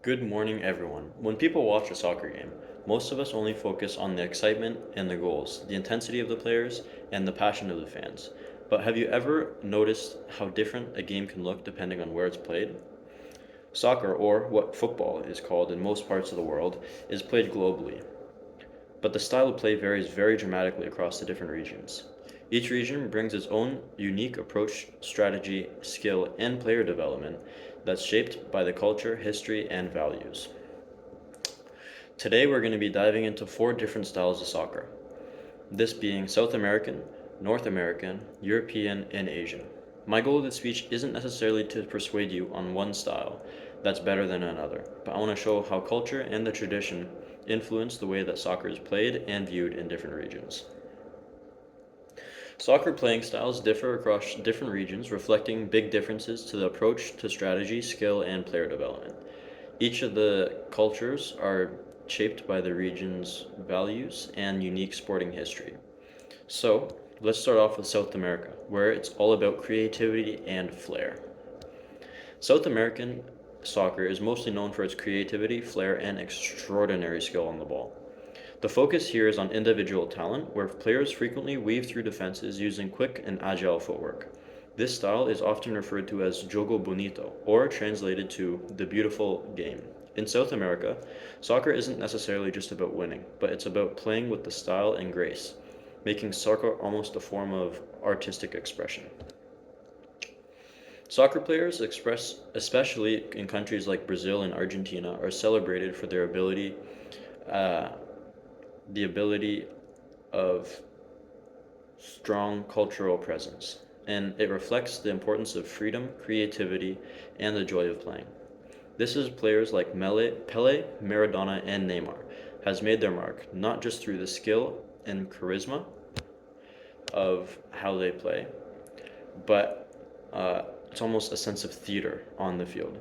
Good morning, everyone. When people watch a soccer game, most of us only focus on the excitement and the goals, the intensity of the players, and the passion of the fans. But have you ever noticed how different a game can look depending on where it's played? Soccer, or what football is called in most parts of the world, is played globally, but the style of play varies very dramatically across the different regions. Each region brings its own unique approach, strategy, skill, and player development that's shaped by the culture, history, and values. Today we're going to be diving into four different styles of soccer, this being South American, North American, European, and Asian. My goal of this speech isn't necessarily to persuade you on one style that's better than another, but I want to show how culture and the tradition influence the way that soccer is played and viewed in different regions. Soccer playing styles differ across different regions, reflecting big differences to the approach to strategy, skill, and player development. Each of the cultures are shaped by the region's values and unique sporting history. So, let's start off with South America, where it's all about creativity and flair. South American soccer is mostly known for its creativity, flair, and extraordinary skill on the ball. The focus here is on individual talent, where players frequently weave through defenses using quick and agile footwork. This style is often referred to as jogo bonito, or translated to the beautiful game. In South America, soccer isn't necessarily just about winning, but it's about playing with the style and grace, making soccer almost a form of artistic expression. Soccer players, especially in countries like Brazil and Argentina, are celebrated for uh, the ability of strong cultural presence, and it reflects the importance of freedom, creativity, and the joy of playing. This is players like Pele, Maradona, and Neymar has made their mark not just through the skill and charisma of how they play, but it's almost a sense of theater on the field.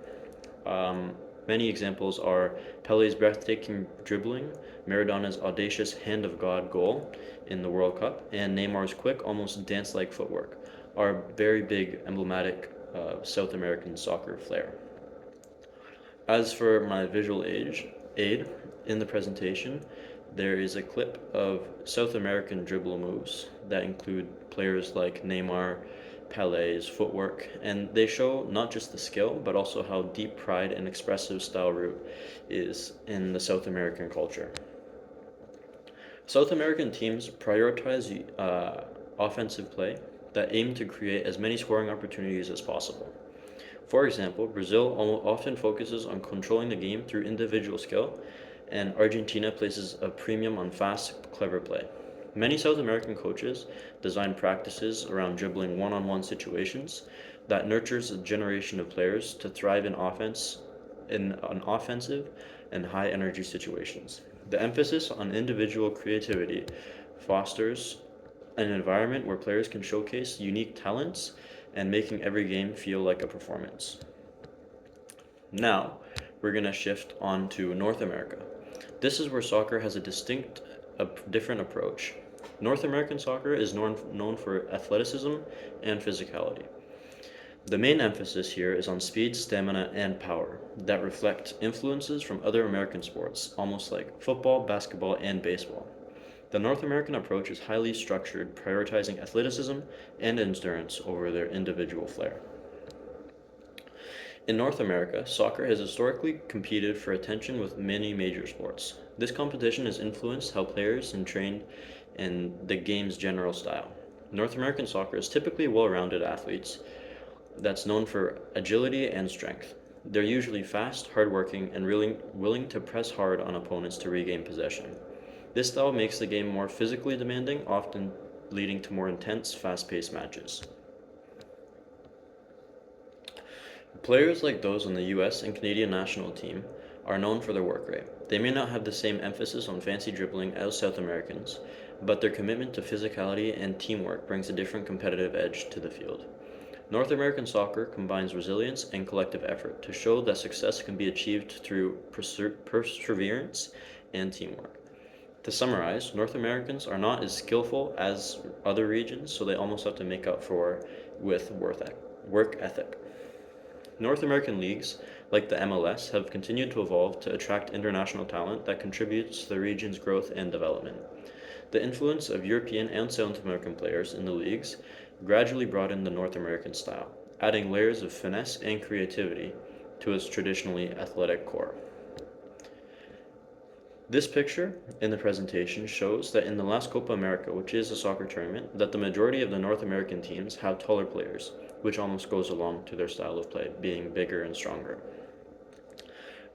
Um, Many examples are Pele's breathtaking dribbling, Maradona's audacious hand of God goal in the World Cup, and Neymar's quick, almost dance like footwork are very big, emblematic South American soccer flair. As for my aid in the presentation, there is a clip of South American dribble moves that include players like Neymar, Pele's footwork, and they show not just the skill, but also how deep pride and expressive style root is in the South American culture. South American teams prioritize offensive play that aim to create as many scoring opportunities as possible. For example, Brazil often focuses on controlling the game through individual skill, and Argentina places a premium on fast, clever play. Many South American coaches design practices around dribbling one-on-one situations that nurtures a generation of players to thrive in offensive and high energy situations. The emphasis on individual creativity fosters an environment where players can showcase unique talents and making every game feel like a performance. Now, we're going to shift on to North America. This is where soccer has a different approach. North American soccer is known for athleticism and physicality. The main emphasis here is on speed, stamina, and power that reflect influences from other American sports, almost like football, basketball, and baseball. The North American approach is highly structured, prioritizing athleticism and endurance over their individual flair. In North America, soccer has historically competed for attention with many major sports. This competition has influenced how players are trained and the game's general style. North American soccer is typically well-rounded athletes that's known for agility and strength. They're usually fast, hardworking, and willing to press hard on opponents to regain possession. This style makes the game more physically demanding, often leading to more intense, fast-paced matches. Players like those on the US and Canadian national team are known for their work rate. They may not have the same emphasis on fancy dribbling as South Americans, but their commitment to physicality and teamwork brings a different competitive edge to the field. North American soccer combines resilience and collective effort to show that success can be achieved through perseverance and teamwork. To summarize, North Americans are not as skillful as other regions, so they almost have to make up for with work ethic. North American leagues like the MLS, have continued to evolve to attract international talent that contributes to the region's growth and development. The influence of European and South American players in the leagues gradually broadened the North American style, adding layers of finesse and creativity to its traditionally athletic core. This picture in the presentation shows that in the last Copa America, which is a soccer tournament, that the majority of the North American teams have taller players, which almost goes along to their style of play, being bigger and stronger.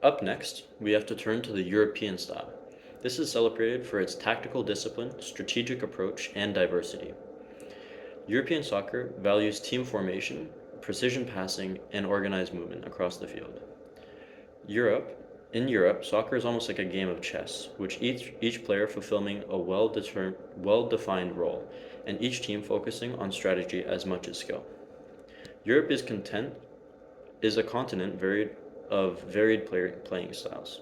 Up next, we have to turn to the European style. This is celebrated for its tactical discipline, strategic approach, and diversity. European soccer values team formation, precision passing, and organized movement across the field. In Europe, soccer is almost like a game of chess, which each player fulfilling a well-defined role, and each team focusing on strategy as much as skill. Europe is a continent of varied playing styles.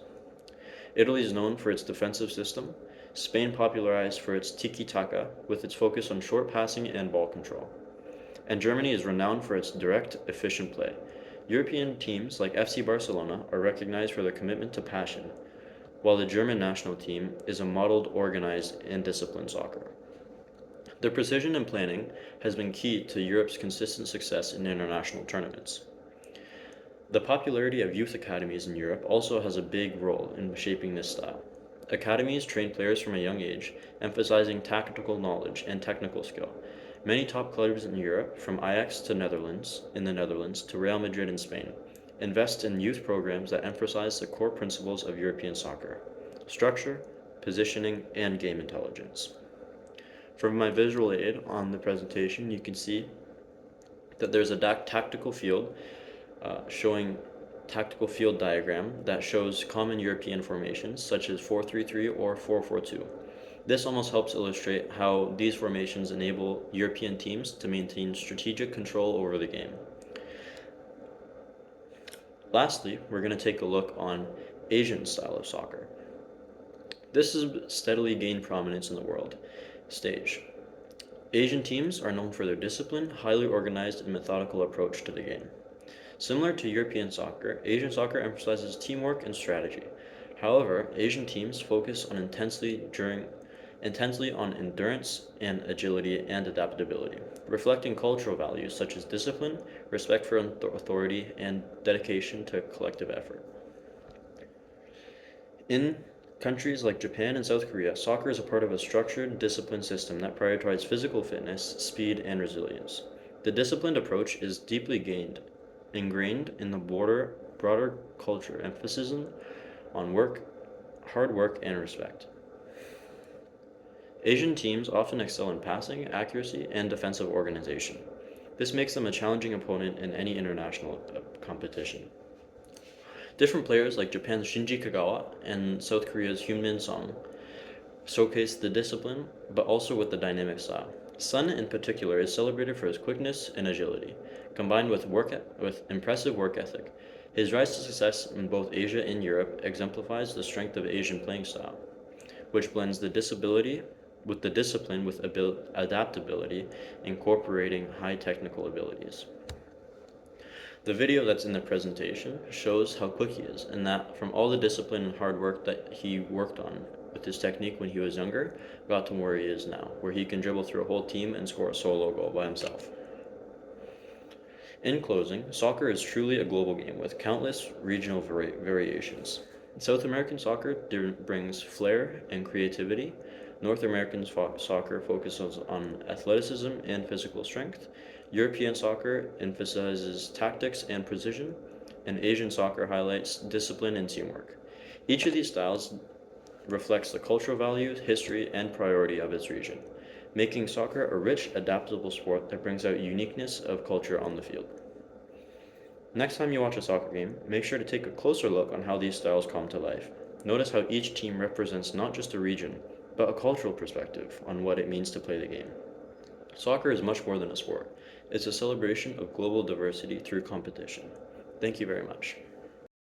Italy is known for its defensive system, Spain popularized for its tiki-taka with its focus on short passing and ball control, and Germany is renowned for its direct, efficient play. European teams like FC Barcelona are recognized for their commitment to passion, while the German national team is a modeled, organized, and disciplined soccer. Their precision and planning has been key to Europe's consistent success in international tournaments. The popularity of youth academies in Europe also has a big role in shaping this style. Academies train players from a young age, emphasizing tactical knowledge and technical skill. Many top clubs in Europe, from Ajax in the Netherlands to Real Madrid in Spain, invest in youth programs that emphasize the core principles of European soccer: structure, positioning, and game intelligence. From my visual aid on the presentation, you can see that there's a tactical field showing tactical field diagram that shows common European formations such as 4-3-3 or 4-4-2. This almost helps illustrate how these formations enable European teams to maintain strategic control over the game. Lastly, we're going to take a look on Asian style of soccer. This has steadily gained prominence in the world stage. Asian teams are known for their disciplined, highly organized, and methodical approach to the game. Similar to European soccer, Asian soccer emphasizes teamwork and strategy. However, Asian teams focus on intensely on endurance and agility and adaptability, reflecting cultural values such as discipline, respect for authority, and dedication to collective effort. In countries like Japan and South Korea, soccer is a part of a structured, disciplined system that prioritizes physical fitness, speed, and resilience. The disciplined approach is deeply ingrained in the broader culture, emphasis on hard work, and respect. Asian teams often excel in passing, accuracy, and defensive organization. This makes them a challenging opponent in any international competition. Different players like Japan's Shinji Kagawa and South Korea's Heung-min Son showcase the discipline, but also with the dynamic style. Son in particular is celebrated for his quickness and agility, combined with impressive work ethic. His rise to success in both Asia and Europe exemplifies the strength of Asian playing style, which blends the discipline with adaptability, incorporating high technical abilities. The video that's in the presentation shows how quick he is, and that from all the discipline and hard work that he worked on with his technique when he was younger, got to where he is now, where he can dribble through a whole team and score a solo goal by himself. In closing, soccer is truly a global game with countless regional variations. South American soccer brings flair and creativity. North American soccer focuses on athleticism and physical strength. European soccer emphasizes tactics and precision, and Asian soccer highlights discipline and teamwork. Each of these styles reflects the cultural values, history, and priority of its region, making soccer a rich, adaptable sport that brings out uniqueness of culture on the field. Next time you watch a soccer game, make sure to take a closer look on how these styles come to life. Notice how each team represents not just a region, but a cultural perspective on what it means to play the game. Soccer is much more than a sport. It's a celebration of global diversity through competition. Thank you very much.